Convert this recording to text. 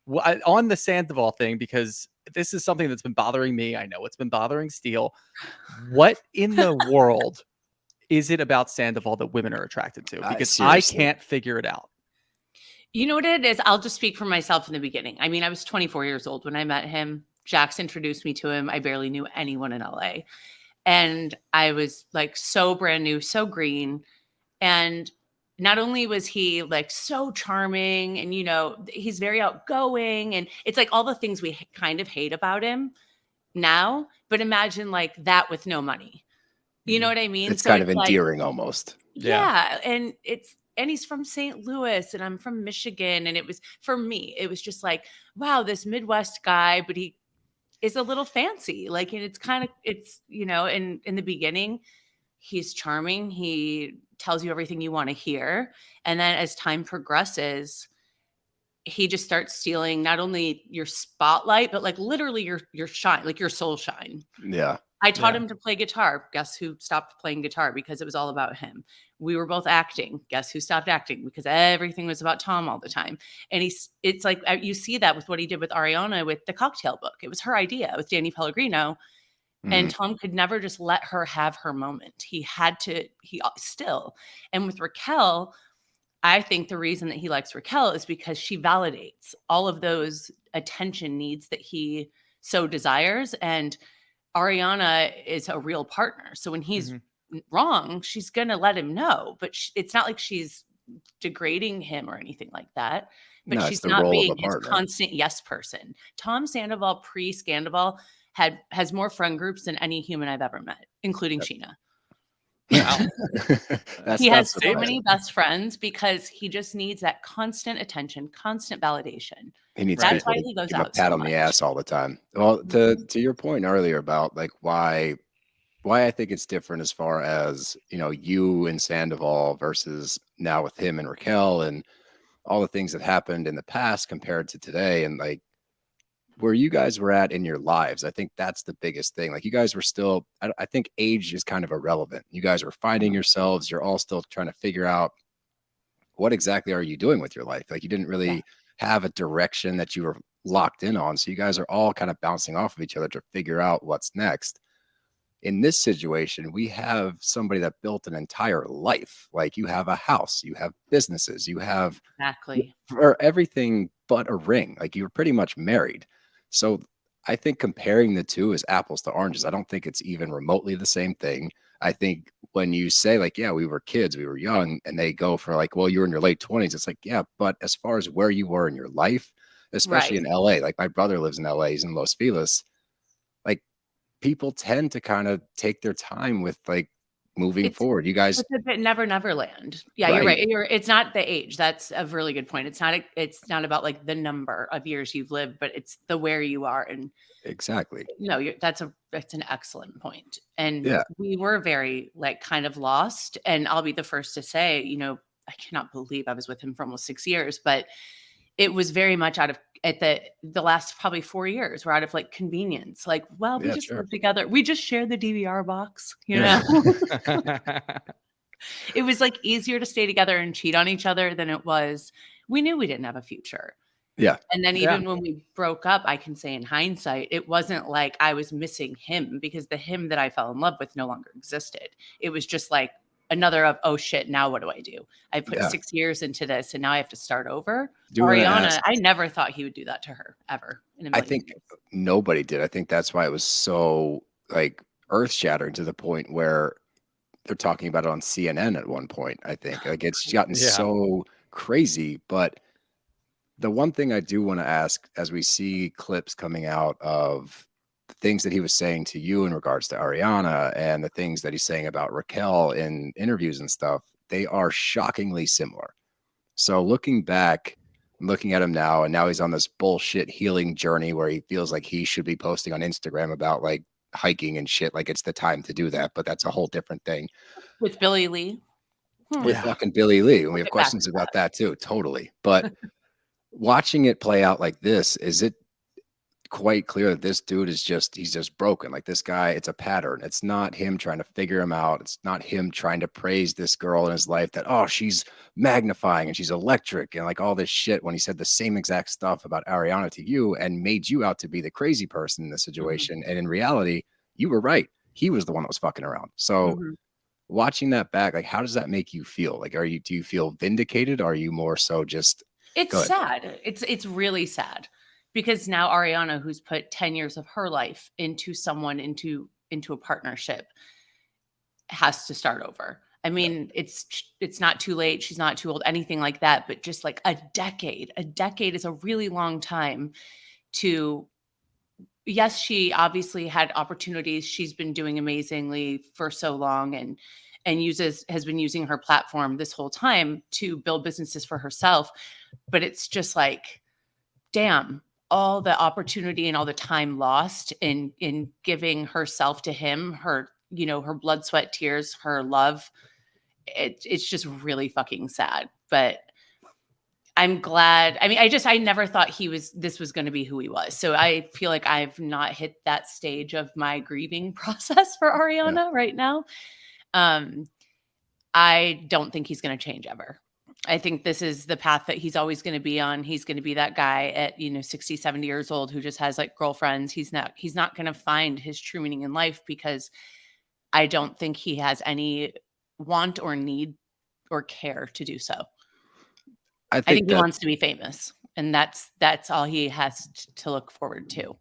On the Sandoval thing, because this is something that's been bothering me. I know it's been bothering Steele. What in the world is it about Sandoval that women are attracted to? Because I Seriously. can't figure it out. You know what it is? I'll just speak for myself in the beginning. I mean, I was 24 years old when I met him. Jax introduced me to him. I barely knew anyone in LA. And I was like so brand new, so green. And not only was he like so charming and, you know, he's very outgoing and it's like all the things we kind of hate about him now, but imagine like that with no money. You know what I mean? It's So kind of it's like, endearing almost. yeah. And he's from St. Louis and I'm from Michigan. And it was, for me, it was just like, wow, this Midwest guy, but he is a little fancy. Like, and it's kind of, it's, you know, in the beginning, he's charming. He tells you everything you want to hear. And then as time progresses, he just starts stealing not only your spotlight, but like literally your shine, like your soul shine. Yeah. I taught him to play guitar. Guess who stopped playing guitar because it was all about him? We were both acting. Guess who stopped acting because everything was about Tom all the time. And it's like you see that with what he did with Ariana with the cocktail book. It was her idea with Danny Pellegrino. And Tom could never just let her have her moment. He had to, still. And with Raquel, I think the reason that he likes Raquel is because she validates all of those attention needs that he so desires. And Ariana is a real partner. So when he's wrong, she's going to let him know. But it's not like she's degrading him or anything like that. But No, she's not being his constant yes person. Tom Sandoval, pre-Sandoval, has more friend groups than any human I've ever met, including Sheena. Wow. He has so many best friends because he just needs that constant attention, constant validation. He needs That's people why to he goes give him a out pat so on the much. ass all the time. Well, to your point earlier about like why I think it's different as far as, you know, you and Sandoval versus now with him and Raquel and all the things that happened in the past compared to today and like where you guys were at in your lives. I think that's the biggest thing. Like you guys were still, I think age is kind of irrelevant. You guys were finding yourselves. You're all still trying to figure out what exactly are you doing with your life? Like you didn't really have a direction that you were locked in on. So you guys are all kind of bouncing off of each other to figure out what's next. In this situation, we have somebody that built an entire life. Like you have a house, you have businesses, you have for everything but a ring. Like you're pretty much married. So I think comparing the two is apples to oranges. I don't think it's even remotely the same thing. I think when you say like, yeah, we were kids, we were young, and they go for like, well, you're in your late 20s. It's like, yeah, but as far as where you were in your life, especially in LA, like my brother lives in LA, he's in Los Feliz. Like people tend to kind of take their time with like moving forward. You guys, it's a bit never land. Yeah, you're right. It's not the age. That's a really good point. It's not about like the number of years you've lived, but it's the where you are. And exactly. No, that's an excellent point. And we were very like kind of lost. And I'll be the first to say, you know, I cannot believe I was with him for almost 6 years, but it was very much out of at the last probably 4 years. We're out of like convenience. Like, well, we just live together. We just share the DVR box, you know. It was like easier to stay together and cheat on each other than it was. We knew we didn't have a future. Yeah. And then even when we broke up, I can say in hindsight, it wasn't like I was missing him because the him that I fell in love with no longer existed. It was just like another of, oh shit, now what do I do? I put 6 years into this and now I have to start over. Ariana, I never thought he would do that to her ever. I think nobody did. I think that's why it was so like earth shattering to the point where they're talking about it on CNN at one point. I think like it's gotten so crazy. But the one thing I do want to ask as we see clips coming out of the things that he was saying to you in regards to Ariana and the things that he's saying about Raquel in interviews and stuff, they are shockingly similar. So looking back, looking at him now, and now he's on this bullshit healing journey where he feels like he should be posting on Instagram about like hiking and shit. Like it's the time to do that, but that's a whole different thing. With Billy Lee. With fucking Billy Lee. And we have questions about that too. Totally. But watching it play out like this, is it quite clear that this dude is he's just broken. Like this guy, it's a pattern. It's not him trying to figure him out. It's not him trying to praise this girl in his life that, oh, she's magnifying and she's electric and like all this shit when he said the same exact stuff about Ariana to you and made you out to be the crazy person in the situation. And in reality, you were right. He was the one that was fucking around. So watching that back, like, how does that make you feel? Like, do you feel vindicated? Or are you more so just, it's sad. It's really sad because now Ariana, who's put 10 years of her life into someone, into a partnership, has to start over. I mean, it's not too late. She's not too old, anything like that. But just like a decade is a really long time to, yes, she obviously had opportunities. She's been doing amazingly for so long and has been using her platform this whole time to build businesses for herself. But it's just like, damn, all the opportunity and all the time lost in giving herself to him, her, her blood, sweat, tears, her love. It's just really fucking sad. But I'm glad. I mean, I never thought this was going to be who he was. So I feel like I've not hit that stage of my grieving process for Ariana right now. I don't think he's going to change ever. I think this is the path that he's always going to be on. He's going to be that guy at, 60, 70 years old who just has like girlfriends. He's not going to find his true meaning in life because I don't think he has any want or need or care to do so. I think he wants to be famous, and that's all he has to look forward to.